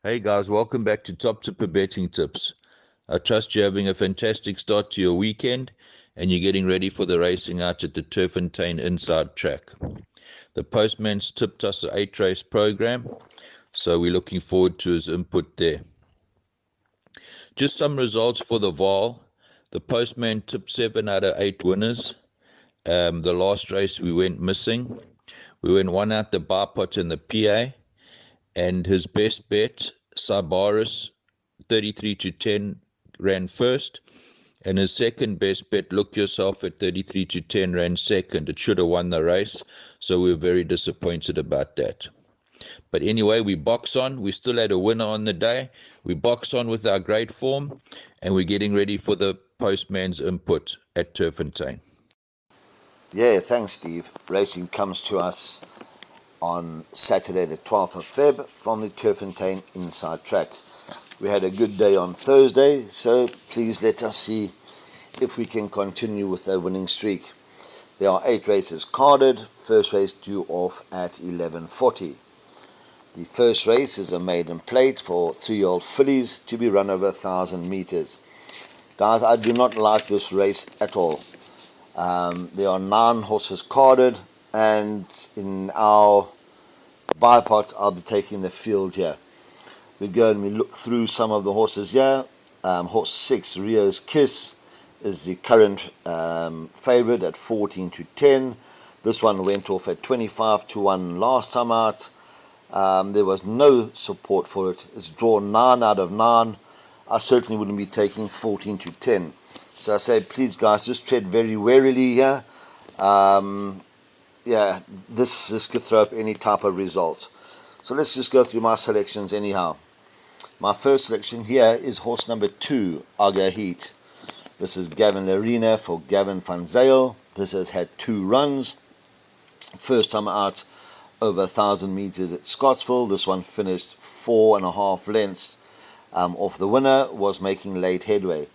Hey guys, welcome back to Top Tipper Betting Tips. I trust you're having a fantastic start to your weekend and you're getting ready for the racing out at the Turffontein inside track. The postman's tipped us an 8-race program, so we're looking forward to his input there. Just some results for the Vaal. The postman tipped 7 out of 8 winners. The last race we went missing. We went one out the Bipot and the PA, and his best bet, Cybaris, 33 to 10, ran first, and his second best bet, Look Yourself, at 33 to 10, ran second. It should have won the race, so we were very disappointed about that. But anyway, we box on. We still had a winner on the day. We box on with our great form, and we're getting ready for the postman's input at Turffontein. Yeah, thanks, Steve. Racing comes to us on Saturday, the 12th of Feb, from the Turffontein inside track. We had a good day on Thursday, so please let us see if we can continue with a winning streak. There are 8 races carded. First race due off at 11:40. The first race is a maiden plate for 3-year-old Phillies to be run over 1,000 meters. Guys, I do not like this race at all. There are 9 horses carded, and in our bipod I'll be taking the field here. We go and we look through some of the horses here. Horse 6, Rio's Kiss, is the current favorite at 14 to 10. This one went off at 25 to 1 last time out. There was no support for it. It's drawn 9 out of 9. I certainly wouldn't be taking 14 to 10. So I say, please guys, just tread very warily here. This could throw up any type of result. So let's just go through my selections anyhow. My first selection here is horse number 2, Aga Heat. This is Gavin Arena for Gavin van Zyl. This has had 2 runs. First time out over 1,000 meters at Scottsville. This one finished 4.5 lengths off the winner, was making late headway.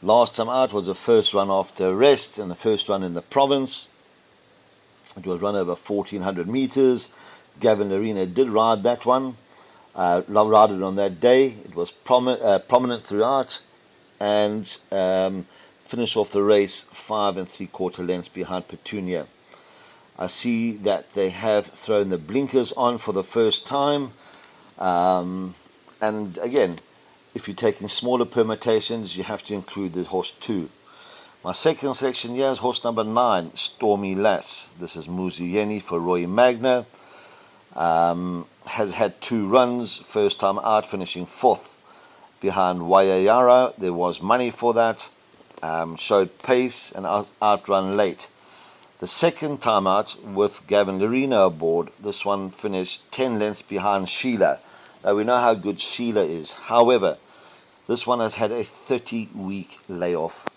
Last time out was the first run after rest and the first run in the province. It was run over 1,400 meters. Gavin Arena did ride that one. Ride it on that day. It was prominent throughout, and finished off the race 5 3/4 lengths behind Petunia. I see that they have thrown the blinkers on for the first time, and again, if you're taking smaller permutations, you have to include the horse 2. My second selection here is horse number 9, Stormy Lass. This is Muzieni for Roy Magna. Has had 2 runs, first time out finishing 4th behind Wayayara. There was money for that. Showed pace and outrun late. The second time out with Gavin Arena aboard, this one finished 10 lengths behind Sheila. Now we know how good Sheila is. However, this one has had a 30-week layoff.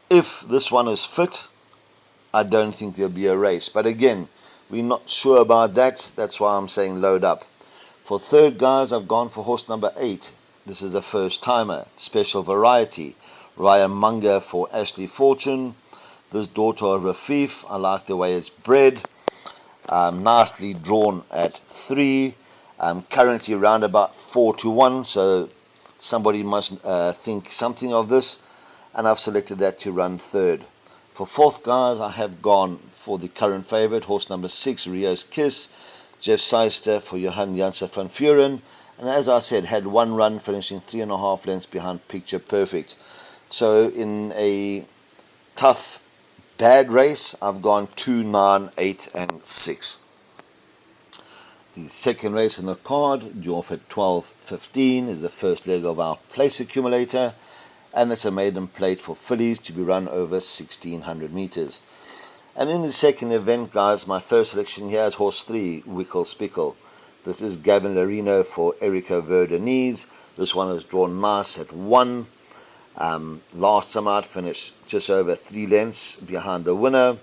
If this one is fit, I don't think there'll be a race. But again, we're not sure about that. That's why I'm saying load up. For third, guys, I've gone for horse number 8. This is a first-timer, special variety. Ryan Munger for Ashley Fortune. This daughter of Rafif, I like the way it's bred. Nicely drawn at 3. Currently around about 4 to 1, so somebody must think something of this. And I've selected that to run third. For fourth, guys, I have gone for the current favorite, horse number 6, Rio's Kiss. Jeff Seister for Johan Janssen van Vuren. And as I said, had 1 run, finishing 3.5 lengths behind Picture Perfect. So in a tough, bad race, I've gone 2, 9, 8, and 6. The second race in the card, due off at 12:15, is the first leg of our place accumulator, and it's a maiden plate for Phillies to be run over 1,600 meters. And in the second event, guys, my first selection here is horse 3, Wickle Spickle. This is Gavin Larino for Erica Verdenese. This one is drawn nice at 1. Last time out finished just over 3 lengths behind the winner.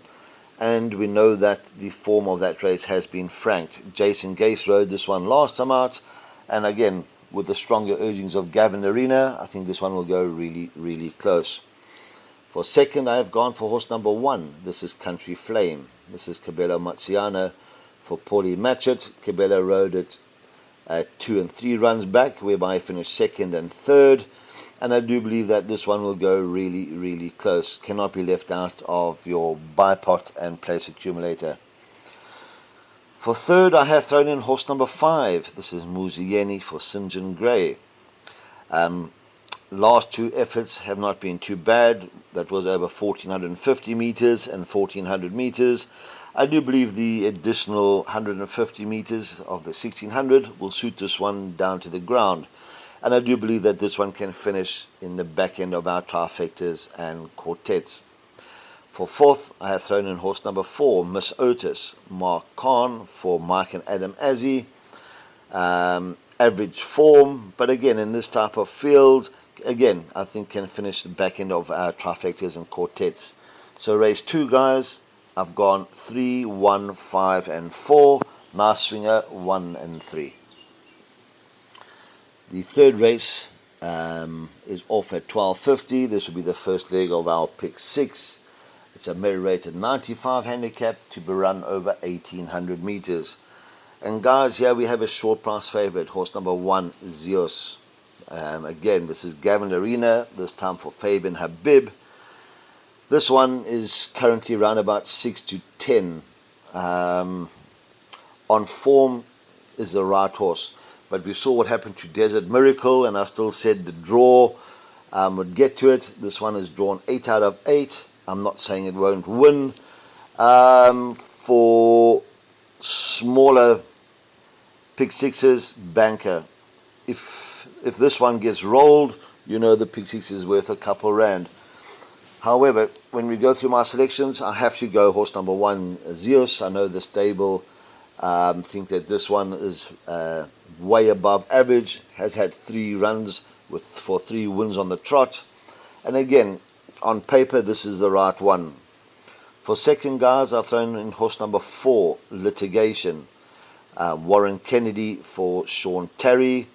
And we know that the form of that race has been franked. Jason Gase rode this one last time out. And again, with the stronger urgings of Gavin Arena, I think this one will go really, really close. For second, I have gone for horse number 1. This is Country Flame. This is Cabello Mazziano for Paulie Matchett. Cabello rode it 2 and 3 runs back, whereby I finished second and third. And I do believe that this one will go really, really close. Cannot be left out of your buy pot and place accumulator. For third, I have thrown in horse number 5. This is Muzieni for St. John Gray. Last two efforts have not been too bad. That was over 1450 meters and 1400 meters. I do believe the additional 150 meters of the 1600 will suit this one down to the ground. And I do believe that this one can finish in the back end of our trifectas and quartets. For fourth, I have thrown in horse number 4, Miss Otis, Mark Khan for Mike and Adam Azzi. Average form, but again, in this type of field, again, I think can finish the back end of our trifectas and quartets. So race 2, guys, I've gone 3, 1, 5, and 4. Nice swinger, 1 and 3. The third race is off at 12:50. This will be the first leg of our pick 6. It's a merit-rated 95 handicap to be run over 1800 meters. And guys, here we have a short price favorite, horse number 1, Zeus. Again, this is Gavin Arena, this time for Fabian Habib. This one is currently around about 6 to 10. On form is the right horse. But we saw what happened to Desert Miracle, and I still said the draw would get to it. This one is drawn 8 out of 8. I'm not saying it won't win. For smaller pick 6s, banker. If this one gets rolled, you know the pick 6 is worth a couple rand. However, when we go through my selections, I have to go horse number 1, Zeus. I know the stable think that this one is way above average, has had 3 runs for 3 wins on the trot. And again, on paper, this is the right one. For second, guys, I've thrown in horse number 4, Litigation. Warren Kennedy for Sean Terry.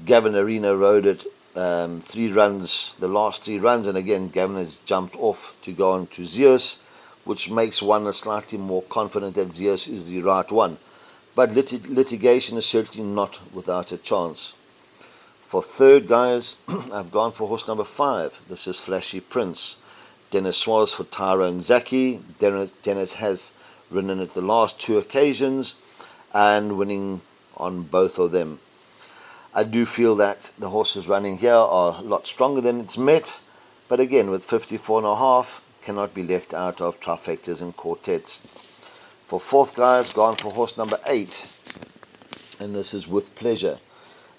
Gavin Arena rode it 3 runs, the last 3 runs, and again, Gavin has jumped off to go on to Zeus, which makes one slightly more confident that Zeus is the right one. But Litigation is certainly not without a chance. For third, guys, I've gone for horse number 5. This is Flashy Prince. Dennis Swaz for Tyrone Zaki. Dennis has ridden it the last 2 occasions and winning on both of them. I do feel that the horses running here are a lot stronger than it's met, but again, with 54.5, cannot be left out of trifectas and quartets. For fourth, guys, gone for horse number 8, and this is With Pleasure.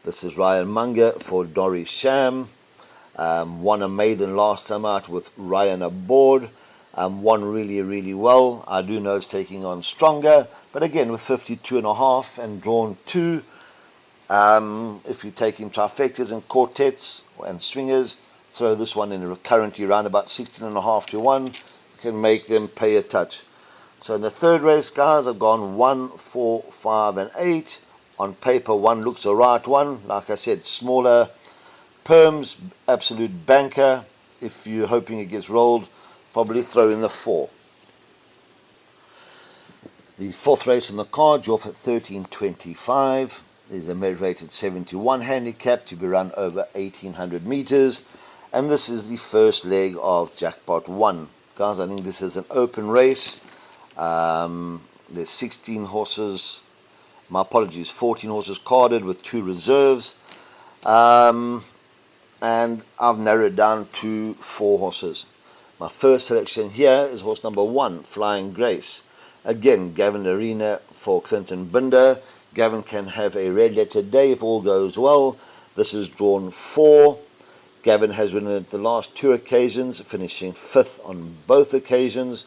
This is Ryan Munger for Doris Sham. Won a maiden last time out with Ryan aboard. Won really, really well. I do know it's taking on stronger, but again, with 52.5 and drawn 2, if you're taking trifectas and quartets and swingers, throw this one in currently around about 16.5 to 1. Can make them pay a touch. So in the third race, guys, I've gone 1, 4, 5, and 8. On paper, 1 looks the right one. Like I said, smaller perms, absolute banker. If you're hoping it gets rolled, probably throw in the 4. The fourth race on the card, you're off at 13:25. There's a merit-rated 71 handicap to be run over 1800 meters. And this is the first leg of Jackpot 1. Guys, I think this is an open race. There's 16 horses. My apologies, 14 horses carded with 2 reserves. And I've narrowed down to 4 horses. My first selection here is horse number 1, Flying Grace. Again, Gavin Arena for Clinton Binder. Gavin can have a red letter day if all goes well. This is drawn 4. Gavin has ridden it the last 2 occasions, finishing 5th on both occasions.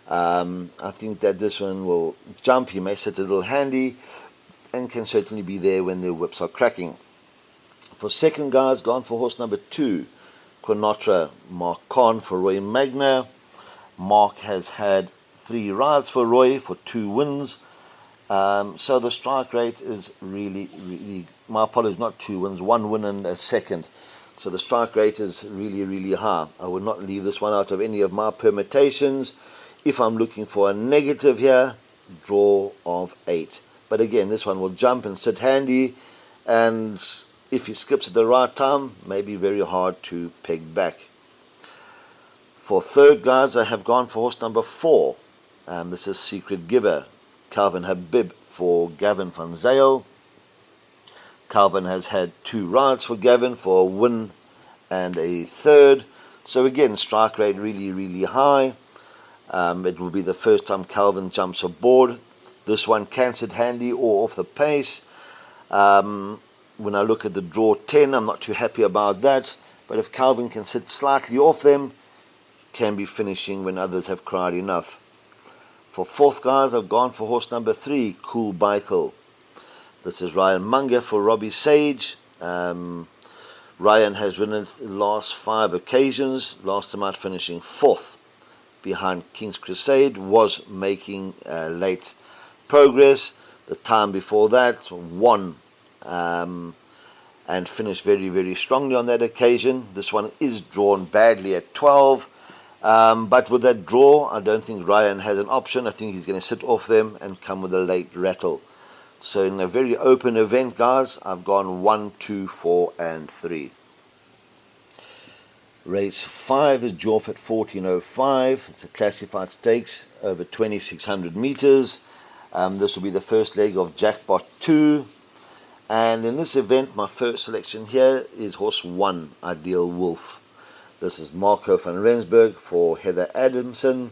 I think that this one will jump. He may sit a little handy and can certainly be there when the whips are cracking. For second, guys, gone for horse number 2, Quinotra, Mark Khan for Roy Magna. Mark has had 3 rides for Roy for 2 wins. So the strike rate is really, my apologies, not 2 wins, 1 win and a second. So the strike rate is really, really high. I would not leave this one out of any of my permutations. If I'm looking for a negative here, draw of 8. But again, this one will jump and sit handy, and if he skips at the right time, may be very hard to peg back. For third, guys, I have gone for horse number 4. This is Secret Giver, Calvin Habib for Gavin van Zyl. Calvin has had 2 rides for Gavin for a win and a third. So again, strike rate really high. It will be the first time Calvin jumps aboard. This one can sit handy or off the pace. When I look at the draw 10, I'm not too happy about that. But if Calvin can sit slightly off them, can be finishing when others have cried enough. For fourth, guys, I've gone for horse number 3, Cool Bicycle. This is Ryan Munger for Robbie Sage. Ryan has ridden it the last 5 occasions. Last time out finishing 4th behind King's Crusade. Was making late progress. The time before that, won and finished very strongly on that occasion. This one is drawn badly at 12. But with that draw, I don't think Ryan has an option. I think he's going to sit off them and come with a late rattle. So in a very open event, guys, I've gone 1, 2, 4, and 3. Race 5 is Jorf at 1405. It's a classified stakes over 2,600 meters. This will be the first leg of Jackpot 2. And in this event, my first selection here is horse 1, Ideal Wolf. This is Marco van Rensburg for Heather Adamson.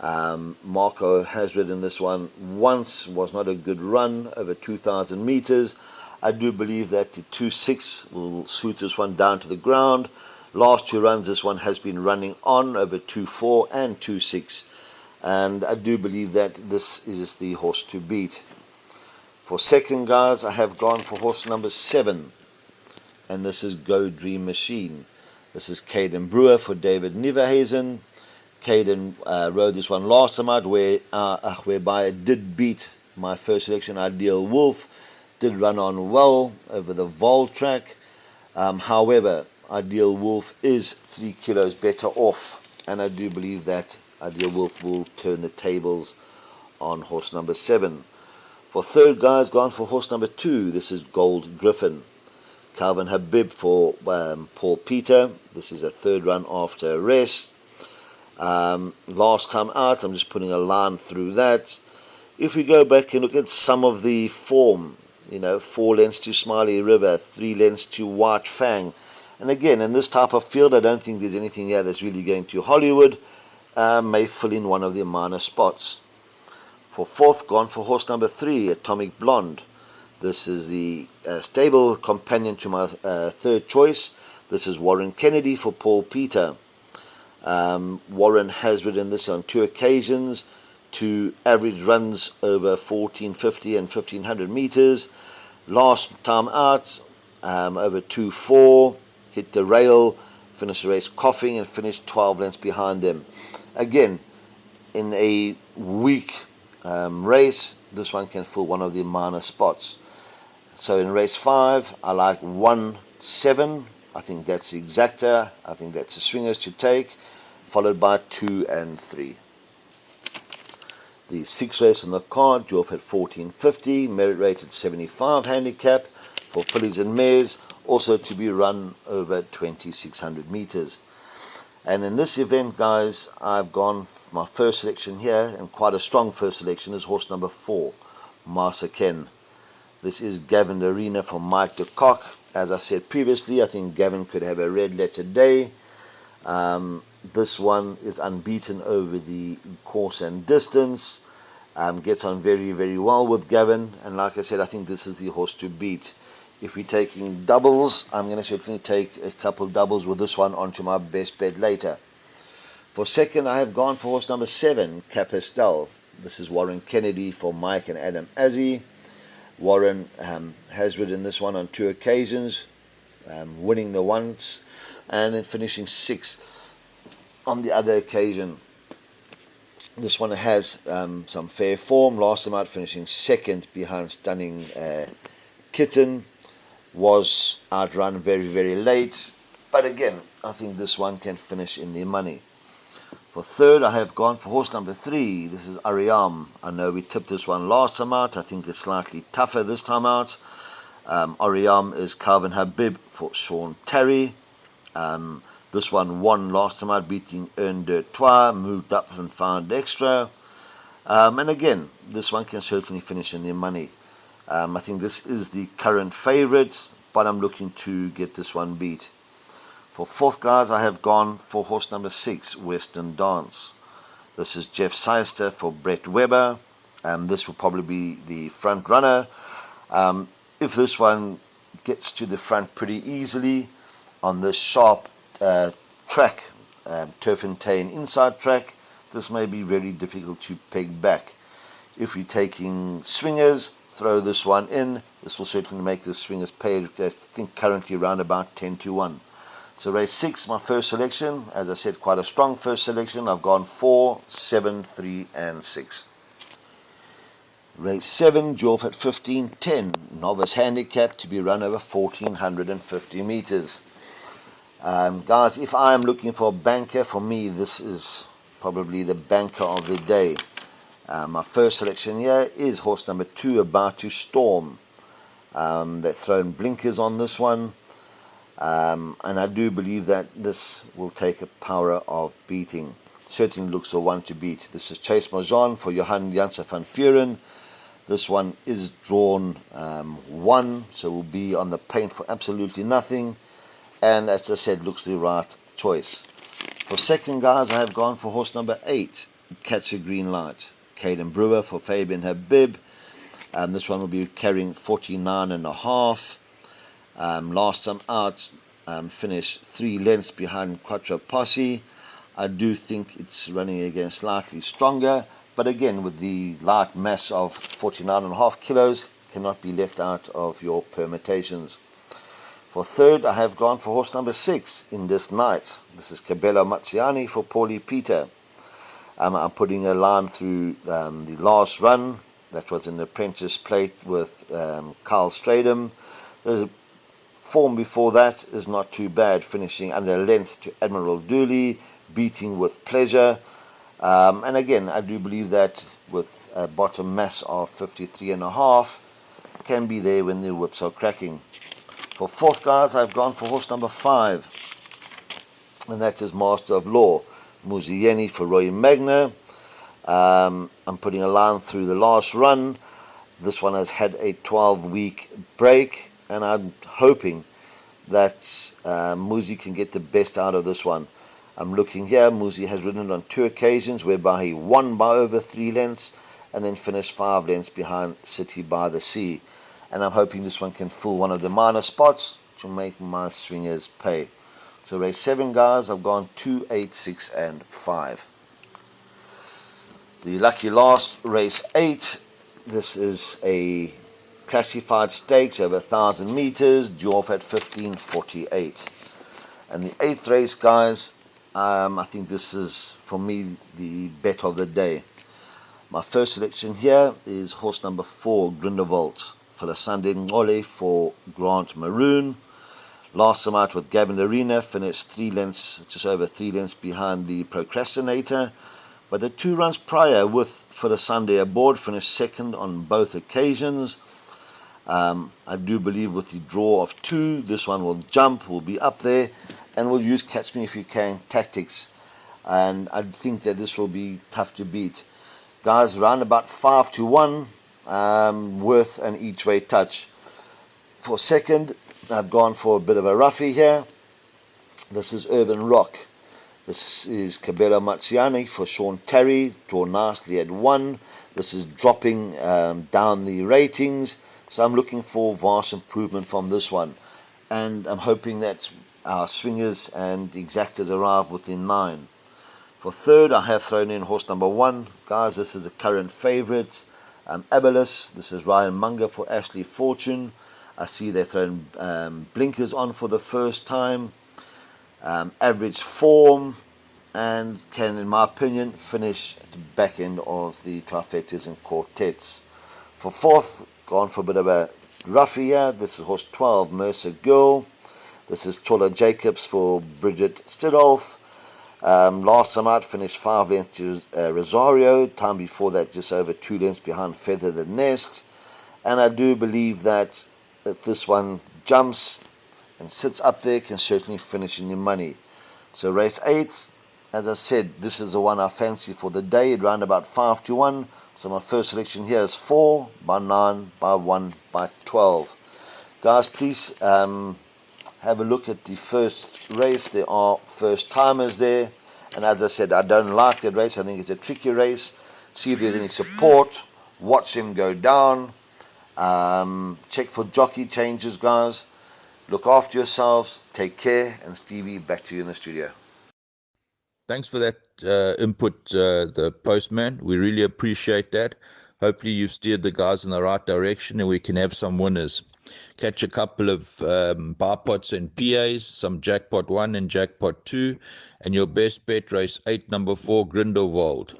Marco has ridden this one once, was not a good run, over 2,000 meters. I do believe that the 2.6 will suit this one down to the ground. Last 2 runs, this one has been running on over 2.4 and 2.6. And I do believe that this is the horse to beat. For second, guys, I have gone for horse number 7. And this is Go Dream Machine. This is Caden Brewer for David Niverhazen. Caden rode this one last time out, whereby it did beat my first selection, Ideal Wolf. Did run on well over the Vol track. However, Ideal Wolf is 3 kilos better off, and I do believe that Ideal Wolf will turn the tables on horse number 7. For third, guys, gone for horse number 2. This is Gold Griffin. Calvin Habib for Paul Peter. This is a third run after a rest. Last time out, I'm just putting a line through that. If we go back and look at some of the form, 4 lengths to Smiley River, 3 lengths to White Fang. And again, in this type of field, I don't think there's anything here that's really going to Hollywood. May fill in one of the minor spots. For fourth, gone for horse number 3, Atomic Blonde. This is the stable companion to my third choice. This is Warren Kennedy for Paul Peter. Warren has ridden this on 2 occasions, 2 average runs over 1450 and 1500 meters. Last time out, over 2.4, hit the rail, finished the race coughing, and finished 12 lengths behind them. Again, in a weak race, this one can fill one of the minor spots. So in race 5, I like 1, 7. I think that's the exacta. I think that's the swingers to take, followed by 2 and 3. The 6th race on the card, Jorf at 1450, merit rated 75 handicap for fillies and mares, also to be run over 2,600 meters. And in this event, guys, I've gone for my first selection here, and quite a strong first selection, is horse number 4, Marsa Ken. This is Gavin Arena from Mike de Kock. As I said previously, I think Gavin could have a red letter day. This one is unbeaten over the course and distance. Gets on very well with Gavin. And like I said, I think this is the horse to beat. If we're taking doubles, I'm going to certainly take a couple of doubles with this one onto my best bet later. For second, I have gone for horse number 7, Capistel. This is Warren Kennedy for Mike and Adam Azzi. Warren has ridden this one on 2 occasions, winning the once and then finishing 6th on the other occasion. This one has some fair form. Last time out finishing 2nd behind Stunning Kitten. Was outrun very late, but again, I think this one can finish in the money. For third, I have gone for horse number 3. This is Ariam. I know we tipped this one last time out. I think it's slightly tougher this time out. Ariam is Calvin Habib for Sean Terry. This one won last time out, beating Un Deux Trois, moved up and found extra. And again, this one can certainly finish in the money. I think this is the current favourite, but I'm looking to get this one beat. For fourth, guys, I have gone for horse number 6, Western Dance. This is Jeff Seister for Brett Weber. This will probably be the front runner. If this one gets to the front pretty easily on this sharp track, Turffontein inside track, this may be very difficult to peg back. If you're taking swingers, throw this one in. This will certainly make the swingers pay, I think, currently around about 10-1. So race 6, my first selection. As I said, quite a strong first selection. I've gone 4, 7, 3, and 6. Race 7, draw off at 15:10. Novice handicap to be run over 1,450 meters. Guys, if I am looking for a banker, for me, this is probably the banker of the day. My first selection here is horse number 2, About to Storm. They've thrown blinkers on this one. And I do believe that this will take a power of beating. Certainly looks the one to beat. This is Chase Marjan for Johan Janssen van Vuren. This one is drawn 1, so will be on the paint for absolutely nothing. And as I said, looks the right choice. For second, guys, I have gone for horse number 8, Catch a Green Light. Caden Brewer for Fabian Habib. This one will be carrying 49.5. Last time out, finished 3 lengths behind Quattro Posse. I do think it's running again slightly stronger, but again, with the light mass of 49.5 kilos, cannot be left out of your permutations. For third, I have gone for horse number 6, In This Night. This is Cabello Mazziani for Paulie Peter. I'm putting a line through the last run. That was an apprentice plate with Carl Stradham. The form before that is not too bad, finishing under length to Admiral Dooley, beating With Pleasure. And again, I do believe that with a bottom mass of 53.5, can be there when the whips are cracking. For fourth, guys, I've gone for horse number 5, and that is Master of Law, Muzieni for Roy Magna. I'm putting a line through the last run. This one has had a 12-week break, and I'm hoping that Muzi can get the best out of this one. I'm looking here. Muzi has ridden it on 2 occasions whereby he won by over 3 lengths and then finished 5 lengths behind City by the Sea. And I'm hoping this one can fill one of the minor spots to make my swingers pay. So race 7, guys, I've gone 2, 8, 6, and 5. The lucky last, race 8. This is a classified stakes over 1,000 meters, due off at 15:48. And the 8th race, guys, I think this is, for me, the bet of the day. My first selection here is horse number 4, Grindelwald, for the Sunday Ngole for Grant Maroon. Last time out with Gavin Arena, finished 3 lengths, just over 3 lengths behind the Procrastinator. But the 2 runs prior with For the Sunday aboard, finished 2nd on both occasions. I do believe with the draw of 2, this one will jump, will be up there, and will use Catch Me If You Can tactics. And I think that this will be tough to beat. Guys, around about 5-1, worth an each way touch. For second, I've gone for a bit of a roughie here. This is Urban Rock. This is Cabello Mazziani for Sean Terry, draw nicely at 1. This is dropping down the ratings, so I'm looking for vast improvement from this one. And I'm hoping that our swingers and exactors arrive within 9. For third, I have thrown in horse number 1. Guys, this is a current favourite. Abelis. This is Ryan Munger for Ashley Fortune. I see they're throwing blinkers on for the first time. Average form, and can, in my opinion, finish at the back end of the trifectas and quartets. For fourth, gone for a bit of a roughie here. This is horse 12, Mercer Girl. This is Chola Jacobs for Bridget Stidolf. Last time out finished 5 lengths to Rosario. Time before that just over 2 lengths behind Feather the Nest. And I do believe that if this one jumps and sits up there, can certainly finish in your money. So race 8, as I said, this is the one I fancy for the day, at round about 5 to 1. So my first selection here is 4, by 9, by 1, by 12. Guys, please have a look at the first race. There are first timers there, and as I said, I don't like that race. I think it's a tricky race. See if there's any support, watch him go down, check for jockey changes, guys. Look after yourselves, take care, and Stevie, back to you in the studio. Thanks for that input, the postman. We really appreciate that. Hopefully you've steered the guys in the right direction and we can have some winners. Catch a couple of bar pots and PAs, some jackpot 1 and jackpot 2, and your best bet, race 8, number 4, Grindelwald,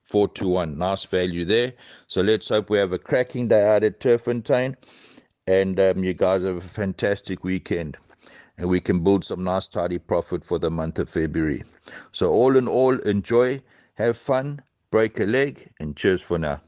4 to 1. Nice value there. So let's hope we have a cracking day out at Turffontein, and you guys have a fantastic weekend, and we can build some nice tidy profit for the month of February. So all in all, enjoy, have fun, break a leg, and cheers for now.